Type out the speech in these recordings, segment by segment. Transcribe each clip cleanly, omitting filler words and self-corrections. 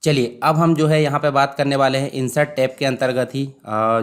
चलिए अब हम जो है यहाँ पे बात करने वाले हैं इंसर्ट टैब के अंतर्गत ही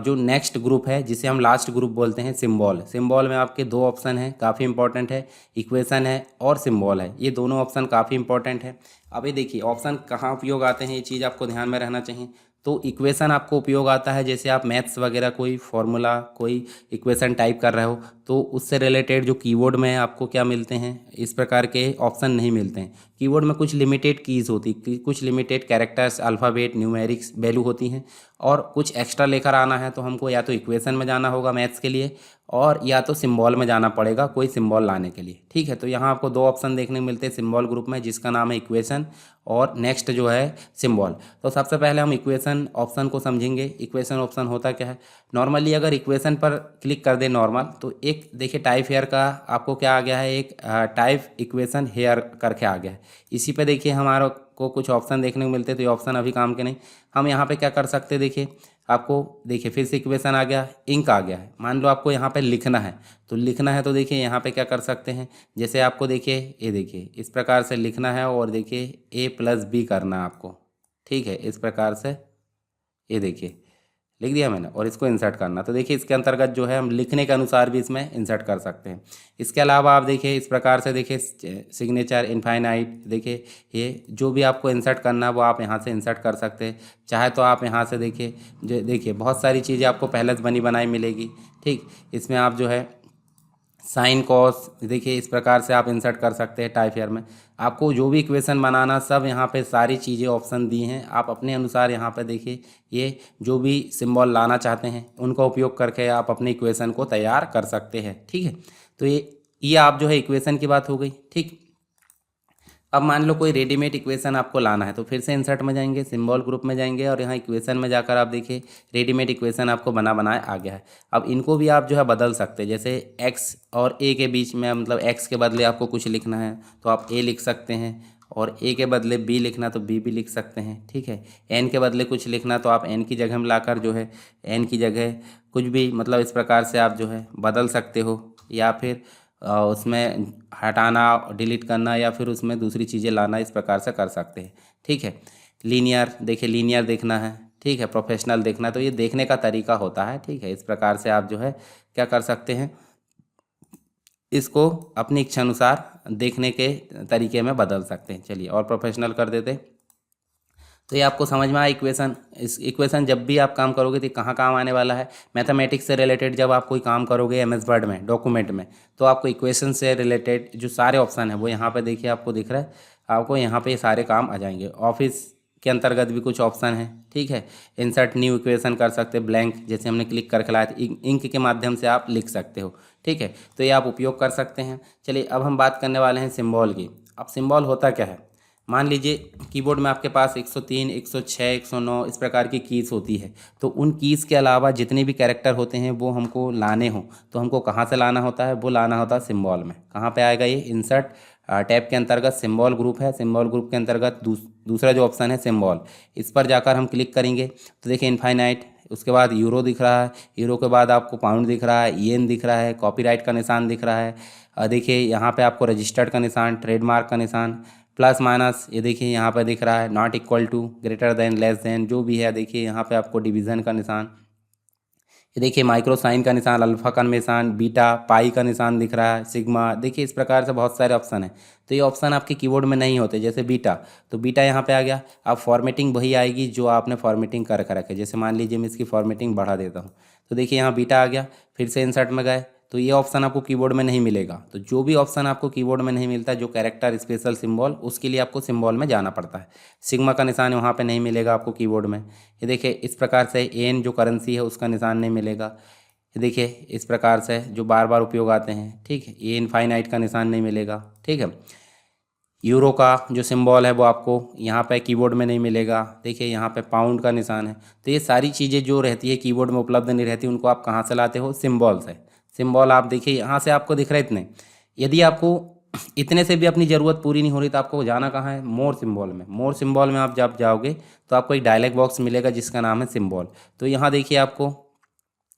जो नेक्स्ट ग्रुप है जिसे हम लास्ट ग्रुप बोलते हैं सिंबल। सिंबल में आपके दो ऑप्शन हैं, काफ़ी इंपॉर्टेंट है, इक्वेशन है और सिंबल है। ये दोनों ऑप्शन काफ़ी इंपॉर्टेंट है। अब ये देखिए ऑप्शन कहाँ उपयोग आते हैं, ये चीज़ आपको ध्यान में रहना चाहिए। तो इक्वेशन आपको उपयोग आता है जैसे आप मैथ्स वगैरह कोई फॉर्मूला कोई इक्वेशन टाइप कर रहे हो तो उससे रिलेटेड जो कीवर्ड में आपको क्या मिलते हैं, इस प्रकार के ऑप्शन नहीं मिलते हैं। कीवर्ड में कुछ लिमिटेड कीज़ होती, कुछ limited characters, alphabet, numerics value होती हैं और कुछ एक्स्ट्रा लेकर आना है तो हमको या तो इक्वेशन में जाना होगा मैथ्स के लिए और या तो सिंबल में जाना पड़ेगा कोई सिंबल लाने के लिए। ठीक है, तो यहाँ आपको दो ऑप्शन देखने को मिलते हैं सिंबल ग्रुप में, जिसका नाम है इक्वेशन और नेक्स्ट जो है सिंबल। तो सबसे पहले हम इक्वेशन ऑप्शन को समझेंगे। इक्वेशन ऑप्शन होता क्या है, नॉर्मली अगर इक्वेशन पर क्लिक कर दे नॉर्मल तो एक देखिए टाइप हेयर का आपको क्या आ गया है, एक टाइप इक्वेशन हेयर करके आ गया है। इसी पे देखिए हमारा को कुछ ऑप्शन देखने को मिलते हैं, तो ये ऑप्शन अभी काम के नहीं। हम यहाँ पे क्या कर सकते हैं, देखिए आपको देखिए फिर से इक्वेशन आ गया, इंक आ गया है। मान लो आपको यहाँ पे लिखना है तो लिखना है तो देखिए यहाँ पे क्या कर सकते हैं, जैसे आपको देखिए ये देखिए इस प्रकार से लिखना है और देखिए A+B करना है आपको। ठीक है, इस प्रकार से ये देखिए लिख दिया मैंने और इसको इंसर्ट करना। तो देखिए इसके अंतर्गत जो है हम लिखने के अनुसार भी इसमें इंसर्ट कर सकते हैं। इसके अलावा आप देखिए इस प्रकार से देखिए सिग्नेचर इनफाइनाइट, देखिए ये जो भी आपको इंसर्ट करना है वो आप यहाँ से इंसर्ट कर सकते हैं। चाहे तो आप यहाँ से देखिए जो देखिए बहुत सारी चीज़ें आपको पहले से बनी बनाई मिलेगी। ठीक, इसमें आप जो है साइन कॉस देखिए इस प्रकार से आप इंसर्ट कर सकते हैं। टाइप हेयर में आपको जो भी इक्वेशन बनाना सब यहाँ पे सारी चीज़ें ऑप्शन दी हैं, आप अपने अनुसार यहाँ पे देखिए ये जो भी सिंबल लाना चाहते हैं उनका उपयोग करके आप अपने इक्वेशन को तैयार कर सकते हैं। ठीक है, तो ये आप जो है इक्वेशन की बात हो गई। ठीक, अब मान लो कोई रेडीमेड इक्वेशन आपको लाना है तो फिर से इंसर्ट में जाएंगे, सिंबल ग्रुप में जाएंगे और यहाँ इक्वेशन में जाकर आप देखिए रेडीमेड इक्वेशन आपको बनाया आ गया है। अब इनको भी आप जो है बदल सकते हैं, जैसे एक्स और ए के बीच में मतलब एक्स के बदले आपको कुछ लिखना है तो आप ए लिख सकते हैं और ए के बदले बी लिखना तो बी भी लिख सकते हैं। ठीक है, एन के बदले कुछ लिखना तो आप एन की जगह में लाकर जो है एन की जगह कुछ भी मतलब इस प्रकार से आप जो है बदल सकते हो, या फिर उसमें हटाना डिलीट करना या फिर उसमें दूसरी चीज़ें लाना, इस प्रकार से कर सकते हैं। ठीक है, लीनियर देखिए लीनियर देखना है, ठीक है, प्रोफेशनल देखना, तो ये देखने का तरीका होता है। ठीक है, इस प्रकार से आप जो है क्या कर सकते हैं, इसको अपनी इच्छा अनुसार देखने के तरीके में बदल सकते हैं। चलिए और प्रोफेशनल कर देते हैं। तो ये आपको समझ में आया इक्वेशन। इस इक्वेशन जब भी आप काम करोगे तो कहाँ काम आने वाला है, मैथमेटिक्स से रिलेटेड जब आप कोई काम करोगे MS वर्ड में डॉक्यूमेंट में तो आपको इक्वेशन से रिलेटेड जो सारे ऑप्शन है वो यहाँ पे देखिए आपको दिख रहा है, आपको यहाँ पे ये सारे काम आ जाएंगे। ऑफिस के अंतर्गत भी कुछ ऑप्शन है। ठीक है, इंसर्ट न्यू इक्वेशन कर सकते हैं, ब्लैंक जैसे हमने क्लिक करके लाया था इंक के माध्यम से आप लिख सकते हो। ठीक है, तो ये आप उपयोग कर सकते हैं। चलिए अब हम बात करने वाले हैं सिंबल की। अब सिंबल होता क्या है, मान लीजिए कीबोर्ड में आपके पास 103, 106, 109 इस प्रकार की कीज़ होती है, तो उन कीज़ के अलावा जितने भी कैरेक्टर होते हैं वो हमको लाने हों तो हमको कहाँ से लाना होता है, वो लाना होता है सिंबल में। कहाँ पे आएगा ये, इंसर्ट टैब के अंतर्गत सिंबल ग्रुप है, सिंबल ग्रुप के अंतर्गत दूसरा जो ऑप्शन है सिंबल, इस पर जाकर हम क्लिक करेंगे तो देखिए इनफाइनाइट, उसके बाद यूरो दिख रहा है, यूरो के बाद आपको पाउंड दिख रहा है, येन दिख रहा है, कॉपीराइट का निशान दिख रहा है, देखिए यहाँ पे आपको रजिस्टर्ड का निशान, ट्रेडमार्क का निशान, प्लस माइनस ये देखिए यहाँ पर दिख रहा है, not equal to, greater than, less than, जो भी है देखिए यहाँ पे आपको डिवीज़न का निशान, ये देखिए माइक्रो साइन का निशान, अल्फा का निशान, बीटा, पाई का निशान दिख रहा है, सिग्मा, देखिए इस प्रकार से बहुत सारे ऑप्शन हैं। तो ये ऑप्शन आपके कीबोर्ड में नहीं होते, जैसे बीटा, तो बीटा यहाँ पे आ गया। अब फॉर्मेटिंग वही आएगी जो आपने फॉर्मेटिंग कर रखे, जैसे मान लीजिए मैं इसकी फॉर्मेटिंग बढ़ा देता हूँ तो देखिए यहाँ बीटा आ गया। फिर से इंसर्ट में गए तो ये ऑप्शन आपको कीबोर्ड में नहीं मिलेगा। तो जो भी ऑप्शन आपको कीबोर्ड में नहीं मिलता, जो कैरेक्टर स्पेशल सिंबल, उसके लिए आपको सिंबल में जाना पड़ता है। सिग्मा का निशान वहाँ पे नहीं मिलेगा आपको कीबोर्ड में। ये देखिए इस प्रकार से एन जो करेंसी है उसका निशान नहीं मिलेगा। ये देखिए इस प्रकार से जो बार बार उपयोग आते हैं, ठीक है, ये इनफाइनाइट का निशान नहीं मिलेगा। ठीक है, यूरो का जो सिंबल है वो आपको यहाँ पे कीबोर्ड में नहीं मिलेगा। देखिए यहाँ पे पाउंड का निशान है। तो ये सारी चीज़ें जो रहती है कीबोर्ड में उपलब्ध नहीं रहती, उनको आप कहाँ से लाते हो, सिंबल से। सिंबल आप देखिए यहाँ से आपको दिख रहे इतने, यदि आपको इतने से भी अपनी ज़रूरत पूरी नहीं हो रही तो आपको जाना कहाँ है, मोर सिंबल में। मोर सिंबल में आप जब जाओगे तो आपको एक डायलॉग बॉक्स मिलेगा जिसका नाम है सिंबल। तो यहाँ देखिए आपको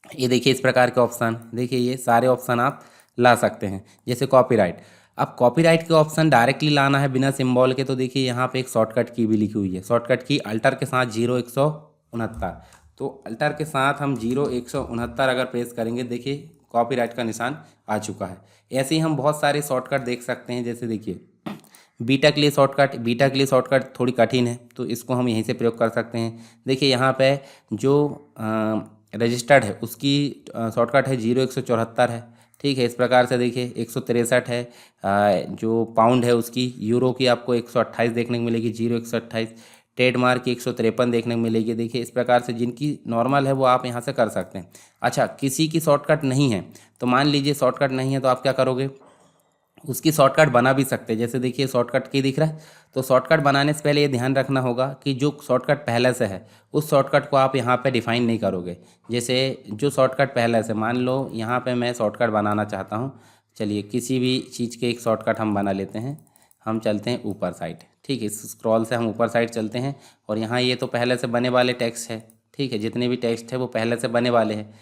ये देखिए इस प्रकार के ऑप्शन, देखिए ये सारे ऑप्शन आप ला सकते हैं। जैसे कॉपीराइट, अब कॉपीराइट के ऑप्शन डायरेक्टली लाना है बिना सिंबल के, तो देखिए यहाँ पे एक शॉर्टकट की भी लिखी हुई है, शॉर्टकट की अल्टर के साथ 0169। तो अल्टर के साथ हम 0169 अगर प्रेस करेंगे, देखिए कॉपीराइट का निशान आ चुका है। ऐसे ही हम बहुत सारे शॉर्टकट देख सकते हैं, जैसे देखिए बीटा के लिए शॉर्टकट, बीटा के लिए शॉर्टकट थोड़ी कठिन है, तो इसको हम यहीं से प्रयोग कर सकते हैं। देखिए यहाँ पे जो रजिस्टर्ड है उसकी शॉर्टकट है 0174 है, ठीक है। इस प्रकार से देखिए 163 है, जो पाउंड है उसकी, यूरो की आपको 128 देखने को मिलेगी, 0128। ट्रेडमार्क की 153 देखने को मिलेगी। देखिए इस प्रकार से जिनकी नॉर्मल है वो आप यहाँ से कर सकते हैं। अच्छा, किसी की शॉर्टकट नहीं है, तो मान लीजिए शॉर्टकट नहीं है तो आप क्या करोगे, उसकी शॉर्टकट बना भी सकते हैं। जैसे देखिए शॉर्टकट की दिख रहा है, तो शॉर्टकट बनाने से पहले ये ध्यान रखना होगा कि जो शॉर्टकट पहले से है उस शॉर्टकट को आप यहाँ पे डिफाइन नहीं करोगे। जैसे जो शॉर्टकट पहले से, मान लो यहाँ पे मैं शॉर्टकट बनाना चाहता हूँ, चलिए किसी भी चीज़ के एक शॉर्टकट हम बना लेते हैं। हम चलते हैं ऊपर साइड, ठीक है, इस स्क्रॉल से हम ऊपर साइड चलते हैं, और यहाँ ये तो पहले से बने वाले टेक्स्ट है, ठीक है, जितने भी टेक्स्ट है वो पहले से बने वाले हैं।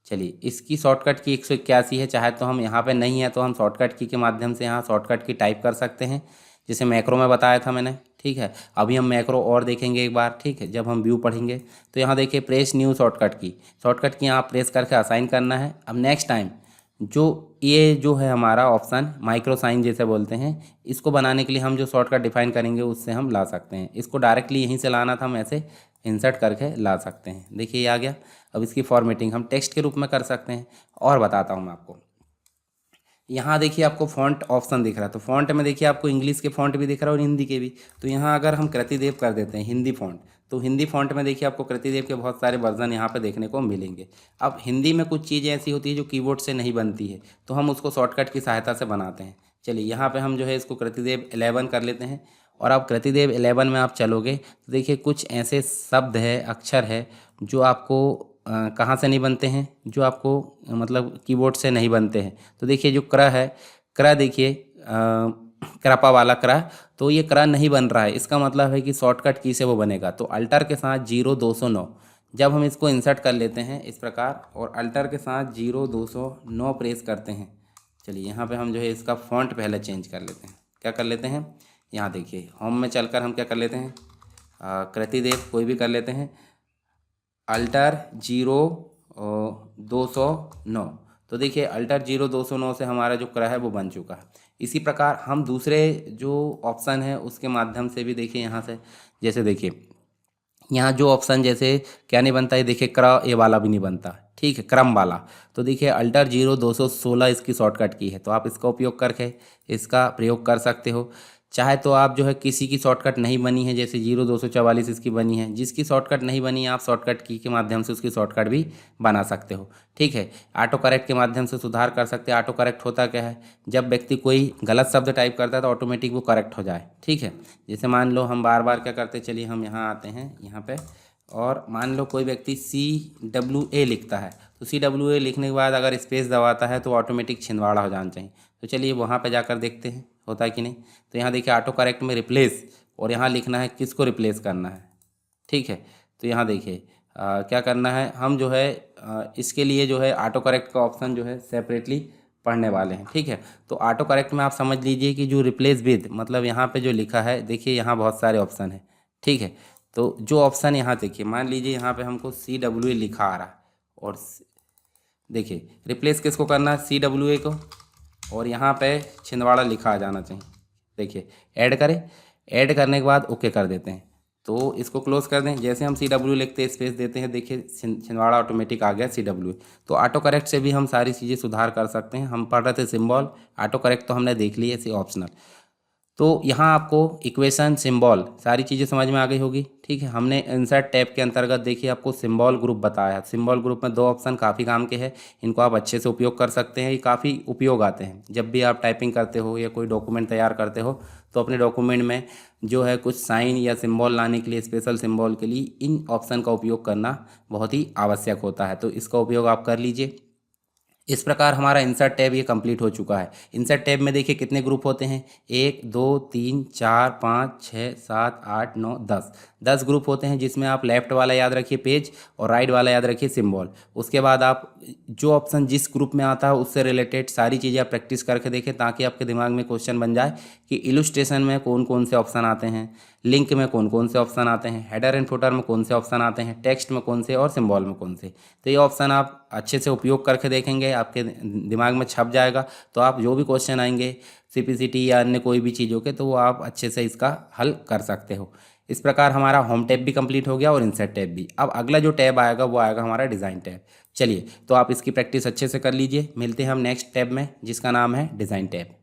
चलिए इसकी शॉर्टकट की 181 है, चाहे तो हम यहाँ पे नहीं है तो हम शॉर्टकट की के माध्यम से यहाँ शॉर्टकट की टाइप कर सकते हैं, जैसे मैक्रो में बताया था मैंने, ठीक है। अभी हम मैक्रो और देखेंगे एक बार, ठीक है, जब हम व्यू पढ़ेंगे। तो यहाँ देखिए प्रेस न्यू शॉर्टकट की यहाँ प्रेस करके असाइन करना है। अब नेक्स्ट टाइम जो ये जो है हमारा ऑप्शन माइक्रो साइन जैसे बोलते हैं, इसको बनाने के लिए हम जो शॉर्टकट डिफाइन करेंगे उससे हम ला सकते हैं। इसको डायरेक्टली यहीं से लाना था, हम ऐसे इंसर्ट करके ला सकते हैं। देखिए ये आ गया। अब इसकी फॉर्मेटिंग हम टेक्स्ट के रूप में कर सकते हैं। और बताता हूँ मैं आपको, यहाँ देखिए आपको फ़ॉन्ट ऑप्शन दिख रहा है, तो फ़ॉन्ट में देखिए आपको इंग्लिश के फ़ॉन्ट भी दिख रहा है और हिंदी के भी। तो यहाँ अगर हम कृतिदेव कर देते हैं हिंदी फ़ॉन्ट, तो हिंदी फ़ॉन्ट में देखिए आपको कृतिदेव के बहुत सारे वर्जन यहाँ पे देखने को मिलेंगे। अब हिंदी में कुछ चीज़ें ऐसी होती है जो कीबोर्ड से नहीं बनती है, तो हम उसको शॉर्टकट की सहायता से बनाते हैं। चलिए यहाँ पर हम जो है इसको कृतिदेव 11 कर लेते हैं, और अब कृतिदेव 11 में आप चलोगे तो देखिए कुछ ऐसे शब्द है, अक्षर है जो आपको कहाँ से नहीं बनते हैं, जो आपको मतलब कीबोर्ड से नहीं बनते हैं। तो देखिए जो क्र है, क्र देखिए कृपा वाला क्र, तो ये क्र नहीं बन रहा है, इसका मतलब है कि शॉर्टकट की से वो बनेगा। तो अल्टर के साथ 0209 जब हम इसको इंसर्ट कर लेते हैं इस प्रकार, और अल्टर के साथ 0209 प्रेस करते हैं। चलिए यहाँ पे हम जो है इसका फ़ॉन्ट पहले चेंज कर लेते हैं। क्या कर लेते हैं, यहाँ देखिए होम में चलकर हम क्या कर लेते हैं, कृतिदेव कोई भी कर लेते हैं, अल्टर 0209। तो देखिए अल्टर 0209 से हमारा जो क्र है वो बन चुका है। इसी प्रकार हम दूसरे जो ऑप्शन है उसके माध्यम से भी देखिए यहाँ से, जैसे देखिए यहाँ जो ऑप्शन जैसे क्या नहीं बनता है, देखिए क्र ये वाला भी नहीं बनता, ठीक है, क्रम वाला। तो देखिए अल्टर 0216 इसकी शॉर्टकट की है, तो आप इसका उपयोग करके इसका प्रयोग कर सकते हो। चाहे तो आप जो है किसी की शॉर्टकट नहीं बनी है, जैसे 0244 इसकी बनी है, जिसकी शॉर्टकट नहीं बनी है आप शॉर्टकट की के माध्यम से उसकी शॉर्टकट भी बना सकते हो, ठीक है। ऑटो करेक्ट के माध्यम से सुधार कर सकते हैं। ऑटो करेक्ट होता क्या है, जब व्यक्ति कोई गलत शब्द टाइप करता है तो ऑटोमेटिक वो करेक्ट हो जाए, ठीक है। जैसे मान लो हम बार बार क्या करते, चलिए हम यहाँ आते हैं यहाँ पे, और मान लो कोई व्यक्ति CWA लिखता है, तो CWA लिखने के बाद अगर स्पेस दबाता है तो ऑटोमेटिक छिंदवाड़ा हो जाना चाहिए। तो चलिए वहाँ पे जाकर देखते हैं होता है कि नहीं। तो यहाँ देखिए ऑटो करेक्ट में रिप्लेस, और यहाँ लिखना है किसको रिप्लेस करना है, ठीक है। तो यहाँ देखिए क्या करना है, हम जो है इसके लिए जो है ऑटो करेक्ट का ऑप्शन जो है सेपरेटली पढ़ने वाले हैं, ठीक है। तो ऑटो करेक्ट में आप समझ लीजिए कि जो रिप्लेस विद, मतलब यहाँ पे जो लिखा है देखिए यहाँ बहुत सारे ऑप्शन है, ठीक है। तो जो ऑप्शन यहाँ देखिए, मान लीजिए यहाँ पे हमको CWA लिखा आ रहा है, और देखिए रिप्लेस किसको करना है, CWA को, और यहाँ पे छिंदवाड़ा लिखा आ जाना चाहिए। देखिए ऐड करें, ऐड करने के बाद ओके कर देते हैं, तो इसको क्लोज कर दें। जैसे हम CW लिखते हैं स्पेस देते हैं, देखिए छिंदवाड़ा ऑटोमेटिक आ गया CW। तो ऑटो करेक्ट से भी हम सारी चीज़ें सुधार कर सकते हैं। हम पढ़ रहे थे सिंबल, ऑटो करेक्ट तो हमने देख ली, ऐसे ऑप्शनल। तो यहाँ आपको इक्वेशन, सिंबल सारी चीज़ें समझ में आ गई होगी, ठीक है। हमने इंसर्ट टैब के अंतर्गत देखिए आपको सिंबल ग्रुप बताया। सिंबल ग्रुप में 2 ऑप्शन काफ़ी काम के हैं, इनको आप अच्छे से उपयोग कर सकते हैं। ये काफ़ी उपयोग आते हैं जब भी आप टाइपिंग करते हो या कोई डॉक्यूमेंट तैयार करते हो, तो अपने डॉक्यूमेंट में जो है कुछ साइन या सिंबल लाने के लिए, स्पेशल सिंबल के लिए इन ऑप्शन का उपयोग करना बहुत ही आवश्यक होता है। तो इसका उपयोग आप कर लीजिए। इस प्रकार हमारा इंसर्ट टैब ये कंप्लीट हो चुका है। इंसर्ट टैब में देखिए कितने ग्रुप होते हैं, 1 2 3 4 5 6 7 8 9 10। 10 ग्रुप होते हैं जिसमें आप लेफ्ट वाला याद रखिए पेज और राइट वाला याद रखिए सिंबल। उसके बाद आप जो ऑप्शन जिस ग्रुप में आता है उससे रिलेटेड सारी चीज़ें आप प्रैक्टिस करके देखें ताकि आपके दिमाग में क्वेश्चन बन जाए कि इलुस्ट्रेशन में कौन कौन से ऑप्शन आते हैं, लिंक में कौन कौन से ऑप्शन आते हैं, हेडर एंड फुटर में कौन से ऑप्शन आते हैं, टेक्स्ट में कौन से और सिंबल में कौन से। तो ये ऑप्शन आप अच्छे से उपयोग करके देखेंगे, आपके दिमाग में छप जाएगा। तो आप जो भी क्वेश्चन आएंगे सीपीसीटी या अन्य कोई भी चीज़ों के, तो वो आप अच्छे से इसका हल कर सकते हो। इस प्रकार हमारा होम टैब भी कंप्लीट हो गया और इंसर्ट टैब भी। अब अगला जो टैब आएगा वो आएगा हमारा डिज़ाइन टैब। चलिए तो आप इसकी प्रैक्टिस अच्छे से कर लीजिए। मिलते हैं हम नेक्स्ट टैब में जिसका नाम है डिज़ाइन टैब।